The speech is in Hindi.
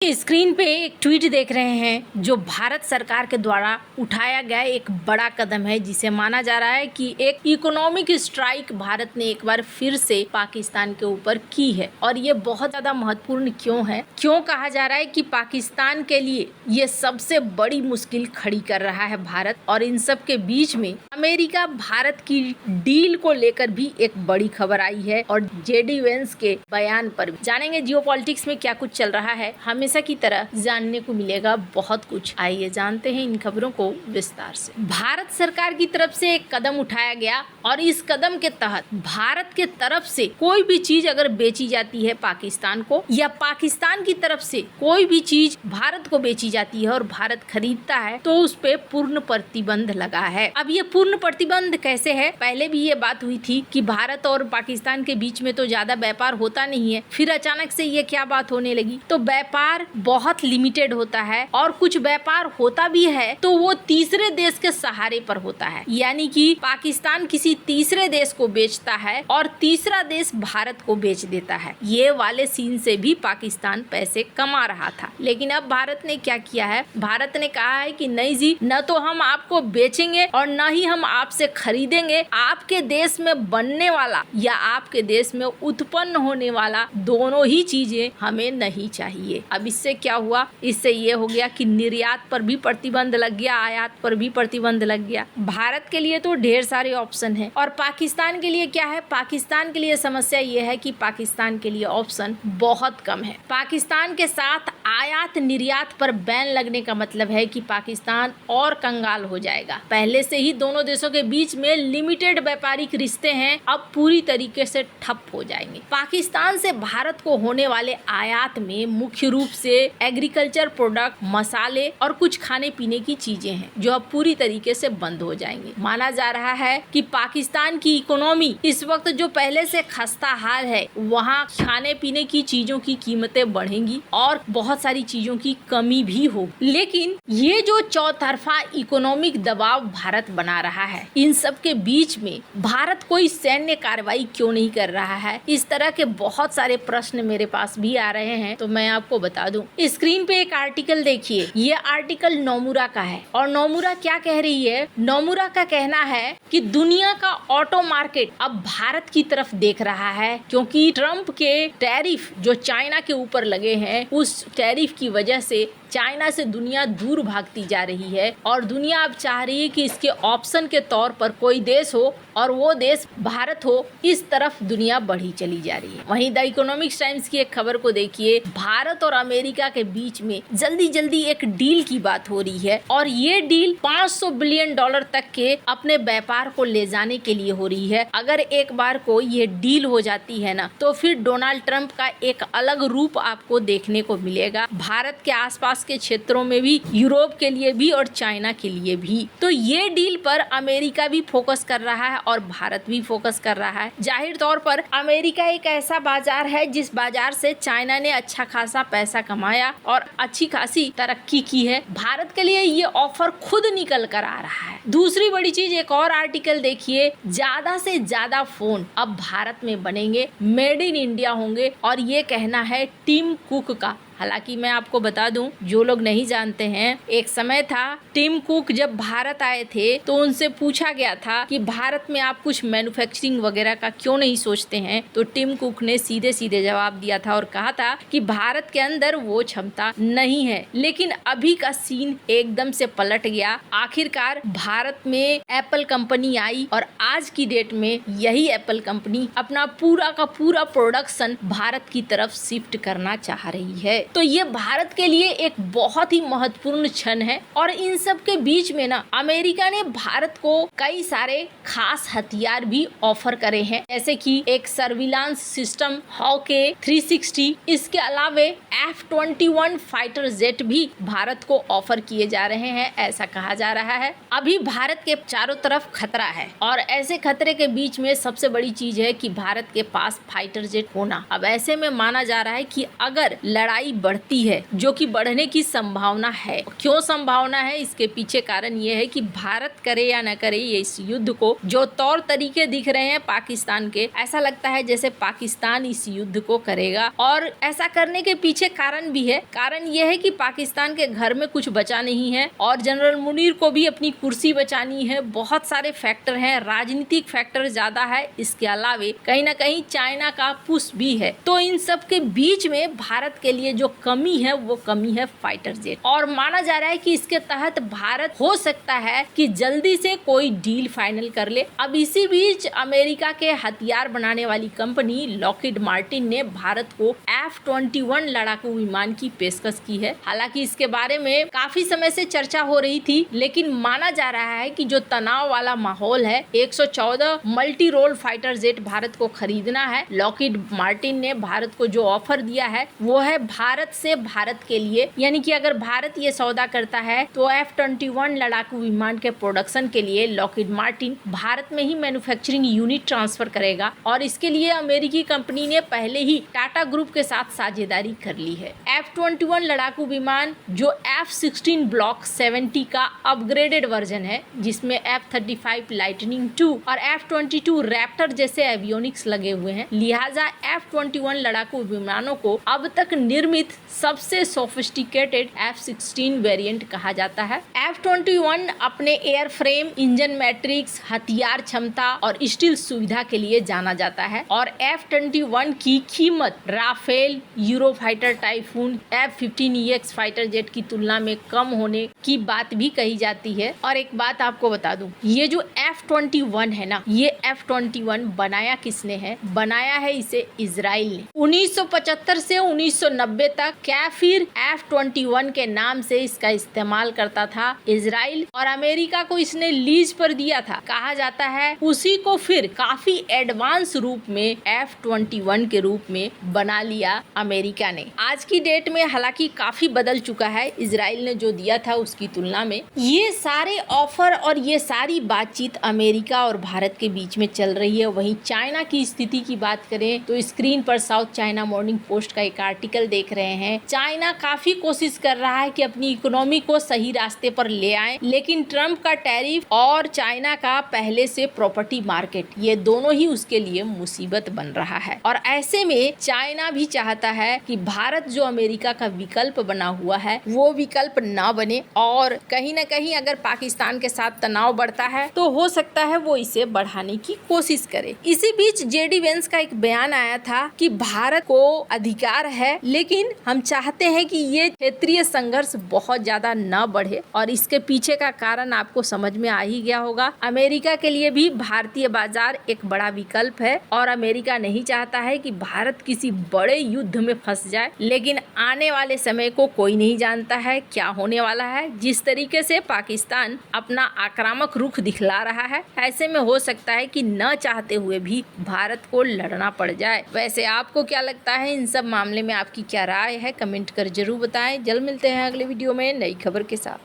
स्क्रीन पे एक ट्वीट देख रहे हैं जो भारत सरकार के द्वारा उठाया गया एक बड़ा कदम है, जिसे माना जा रहा है कि एक इकोनॉमिक स्ट्राइक भारत ने एक बार फिर से पाकिस्तान के ऊपर की है। और ये बहुत ज्यादा महत्वपूर्ण क्यों कहा जा रहा है कि पाकिस्तान के लिए ये सबसे बड़ी मुश्किल खड़ी कर रहा है भारत। और इन सब के बीच में अमेरिका भारत की डील को लेकर भी एक बड़ी खबर आई है और जेडी वेंस के बयान पर जानेंगे जियोपॉलिटिक्स में क्या कुछ चल रहा है। हमेशा की तरह जानने को मिलेगा बहुत कुछ। आइए जानते हैं इन खबरों को विस्तार से। भारत सरकार की तरफ से एक कदम उठाया गया और इस कदम के तहत भारत के तरफ से कोई भी चीज अगर बेची जाती है पाकिस्तान को, या पाकिस्तान की तरफ से कोई भी चीज भारत को बेची जाती है और भारत खरीदता है, तो उस पे पूर्ण प्रतिबंध लगा है। अब ये पूर्ण प्रतिबंध कैसे है? पहले भी ये बात हुई थी कि भारत और पाकिस्तान के बीच में तो ज्यादा व्यापार होता नहीं है, फिर अचानक से ये क्या बात होने लगी। तो व्यापार बहुत लिमिटेड होता है और कुछ व्यापार होता भी है तो वो तीसरे देश के सहारे पर होता है, यानी कि पाकिस्तान किसी तीसरे देश को बेचता है और तीसरा देश भारत को बेच देता है। ये वाले सीन से भी पाकिस्तान पैसे कमा रहा था। लेकिन अब भारत ने क्या किया है? भारत ने कहा है कि नहीं जी, न तो हम आपको बेचेंगे और न ही हम आपसे खरीदेंगे। आपके देश में बनने वाला या आपके देश में उत्पन्न होने वाला दोनों ही चीजें हमें नहीं चाहिए। अब इससे क्या हुआ? इससे ये हो गया कि निर्यात पर भी प्रतिबंध लग गया, आयात पर भी प्रतिबंध लग गया। भारत के लिए तो ढेर सारे ऑप्शन है और पाकिस्तान के लिए क्या है? पाकिस्तान के लिए समस्या ये है कि पाकिस्तान के लिए ऑप्शन बहुत कम है। पाकिस्तान के साथ आयात निर्यात पर बैन लगने का मतलब है कि पाकिस्तान और कंगाल हो जाएगा। पहले से ही दोनों देशों के बीच में लिमिटेड व्यापारिक रिश्ते हैं, अब पूरी तरीके से ठप हो जाएंगे। पाकिस्तान से भारत को होने वाले आयात में मुख्य रूप से एग्रीकल्चर प्रोडक्ट, मसाले और कुछ खाने पीने की चीजें हैं जो अब पूरी तरीके से बंद हो जाएंगे। माना जा रहा है कि पाकिस्तान की इकोनॉमी इस वक्त जो पहले से खस्ता हाल है, वहाँ खाने पीने की चीजों की कीमतें बढ़ेंगी और बहुत सारी चीजों की कमी भी होगी। लेकिन ये जो चौतरफा इकोनॉमिक दबाव भारत बना रहा है, इन सब के बीच में भारत कोई सैन्य कार्रवाई क्यों नहीं कर रहा है? इस तरह के बहुत सारे प्रश्न मेरे पास भी आ रहे हैं, तो मैं आपको बता दूं। स्क्रीन पे एक आर्टिकल देखिए, ये आर्टिकल नोमुरा का है और नोमुरा क्या कह रही है? नोमुरा का कहना है कि दुनिया का ऑटो मार्केट अब भारत की तरफ देख रहा है, क्योंकि ट्रम्प के टैरिफ जो चाइना के ऊपर लगे हैं, उस टैरिफ की वजह से चाइना से दुनिया दूर भागती जा रही है और दुनिया अब चाह रही है कि इसके ऑप्शन के तौर पर कोई देश हो और वो देश भारत हो। इस तरफ दुनिया बढ़ी चली जा रही है। वहीं द इकोनॉमिक्स टाइम्स की एक खबर को देखिए, भारत और अमेरिका के बीच में जल्दी जल्दी एक डील की बात हो रही है और ये डील $500 बिलियन तक के अपने व्यापार को ले जाने के लिए हो रही है। अगर एक बार को ये डील हो जाती है ना, तो फिर डोनाल्ड ट्रंप का एक अलग रूप आपको देखने को मिलेगा, भारत के आसपास के क्षेत्रों में भी, यूरोप के लिए भी और चाइना के लिए भी। तो ये डील पर अमेरिका भी फोकस कर रहा है और भारत भी फोकस कर रहा है। जाहिर तौर पर अमेरिका एक ऐसा बाजार है जिस बाजार से चाइना ने अच्छा खासा पैसा कमाया और अच्छी खासी तरक्की की है। भारत के लिए ये ऑफर खुद निकल कर आ रहा है। दूसरी बड़ी चीज, एक और आर्टिकल देखिए, ज्यादा से ज्यादा फोन अब भारत में बनेंगे, मेड इन इंडिया होंगे और ये कहना है टिम कुक का। हालांकि मैं आपको बता दूं, जो लोग नहीं जानते हैं, एक समय था टिम कुक जब भारत आए थे तो उनसे पूछा गया था कि भारत में आप कुछ मैन्युफैक्चरिंग वगैरह का क्यों नहीं सोचते हैं, तो टिम कुक ने सीधे सीधे जवाब दिया था और कहा था कि भारत के अंदर वो क्षमता नहीं है। लेकिन अभी का सीन एकदम से पलट गया। आखिरकार भारत में एप्पल कंपनी आई और आज की डेट में यही एप्पल कंपनी अपना पूरा का पूरा प्रोडक्शन भारत की तरफ शिफ्ट करना चाह रही है। तो ये भारत के लिए एक बहुत ही महत्वपूर्ण क्षण है। और इन सब के बीच में ना, अमेरिका ने भारत को कई सारे खास हथियार भी ऑफर करे हैं, जैसे कि एक सर्विलांस सिस्टम हॉके 360, इसके अलावे F-21 फाइटर जेट भी भारत को ऑफर किए जा रहे हैं, ऐसा कहा जा रहा है। अभी भारत के चारों तरफ खतरा है और ऐसे खतरे के बीच में सबसे बड़ी चीज है कि भारत के पास फाइटर जेट होना। अब ऐसे में माना जा रहा है कि अगर लड़ाई बढ़ती है, जो कि बढ़ने की संभावना है। क्यों संभावना है? इसके पीछे कारण ये है कि भारत करे या न करे ये इस युद्ध को, जो तौर तरीके दिख रहे हैं पाकिस्तान के, ऐसा लगता है जैसे पाकिस्तान इस युद्ध को करेगा। और ऐसा करने के पीछे कारण भी है। कारण यह है कि पाकिस्तान के घर में कुछ बचा नहीं है और जनरल मुनीर को भी अपनी कुर्सी बचानी है। बहुत सारे फैक्टर हैं, राजनीतिक फैक्टर ज्यादा है। इसके अलावे कहीं ना कहीं चाइना का पुश भी है। तो इन सब के बीच में भारत के लिए जो कमी है वो कमी है फाइटर जेट। और माना जा रहा है कि इसके तहत भारत हो सकता है कि जल्दी से कोई डील फाइनल कर ले। अब इसी बीच अमेरिका के हथियार बनाने वाली कंपनी लॉकहीड मार्टिन ने भारत को F-21 लड़ाकू विमान की पेशकश की है। हालांकि इसके बारे में काफी समय से चर्चा हो रही थी, लेकिन माना जा रहा है कि जो तनाव वाला माहौल है, 114 multi role fighter jet Bharat को खरीदना है। लॉकहीड मार्टिन ने भारत को जो ऑफर दिया है वो है भारत से भारत के लिए, यानी कि अगर भारत ये सौदा करता है तो F-21 लड़ाकू विमान के प्रोडक्शन के लिए लॉकहीड मार्टिन भारत में ही मैन्युफैक्चरिंग यूनिट ट्रांसफर करेगा। और इसके लिए अमेरिकी कंपनी ने पहले ही टाटा ग्रुप के साथ साझेदारी कर ली है। F-21 लड़ाकू विमान जो F-16 ब्लॉक 70 का अपग्रेडेड वर्जन है, जिसमें F-35 लाइटनिंग 2 और F-22 रैप्टर जैसे एवियोनिक्स लगे हुए हैं। लिहाजा F-21 लड़ाकू विमानों को अब तक निर्मित सबसे सोफिस्टिकेटेड F-16 वेरिएंट कहा जाता है। F-21 अपने एयरफ्रेम, इंजन मैट्रिक्स, हथियार क्षमता और स्टील सुविधा के लिए जाना जाता है। और F-21 की कीमत Rafale, Eurofighter Typhoon, F-15EX fighter jet की तुलना में कम होने की बात भी कही जाती है। और एक बात आपको बता दूं, ये जो F-21 है ना, ये F-21 बनाया किसने है? बनाया है इसे इजराइल ने। 1975 से 1990 तक कैफिर F-21 के नाम से इसका इस्तेमाल करता था इजराइल, और अमेरिका को इसने लीज पर दिया था। कहा जाता है उसी को फिर काफी एडवांस रूप में F-21 के रूप में बना लिया अमेरिका ने। आज की डेट में हालांकि काफी बदल चुका है इजराइल ने जो दिया था उसकी तुलना में। ये सारे ऑफर और ये सारी बातचीत अमेरिका और भारत के बीच में चल रही है। वहीं चाइना की स्थिति की बात करें तो स्क्रीन पर साउथ चाइना मॉर्निंग पोस्ट का एक आर्टिकल देख रहे हैं। चाइना काफी कोशिश कर रहा है कि अपनी इकोनॉमी को सही रास्ते पर ले आए, लेकिन ट्रंप का टैरिफ और चाइना का पहले से प्रॉपर्टी मार्केट, ये दोनों ही उसके लिए मुसीबत बन रहा है। और ऐसे में चाइना भी चाहता है कि भारत जो अमेरिका का विकल्प बना हुआ है वो विकल्प ना बने, और कहीं ना कहीं अगर पाकिस्तान के साथ तनाव बढ़ता है तो हो सकता है वो इसे बढ़ाने की कोशिश करे। इसी बीच जेडी वेंस का एक बयान आया था कि भारत को अधिकार है, लेकिन हम चाहते हैं कि ये क्षेत्रीय संघर्ष बहुत ज्यादा न बढ़े। और इसके पीछे का कारण आपको समझ में आ ही गया होगा। अमेरिका के लिए भी भारतीय बाजार एक बड़ा विकल्प है और अमेरिका नहीं चाहता है कि भारत किसी बड़े युद्ध में फंस जाए। लेकिन आने वाले समय को कोई नहीं जानता है क्या होने वाला है। जिस तरीके से पाकिस्तान अपना आक्रामक रुख दिखला रहा है, ऐसे में हो सकता है कि न चाहते हुए भी भारत को लड़ना पड़ जाए। वैसे आपको क्या लगता है इन सब मामले में? आपकी क्या राय है? कमेंट कर जरूर बताएं। जल्द मिलते हैं अगले वीडियो में नई खबर के साथ।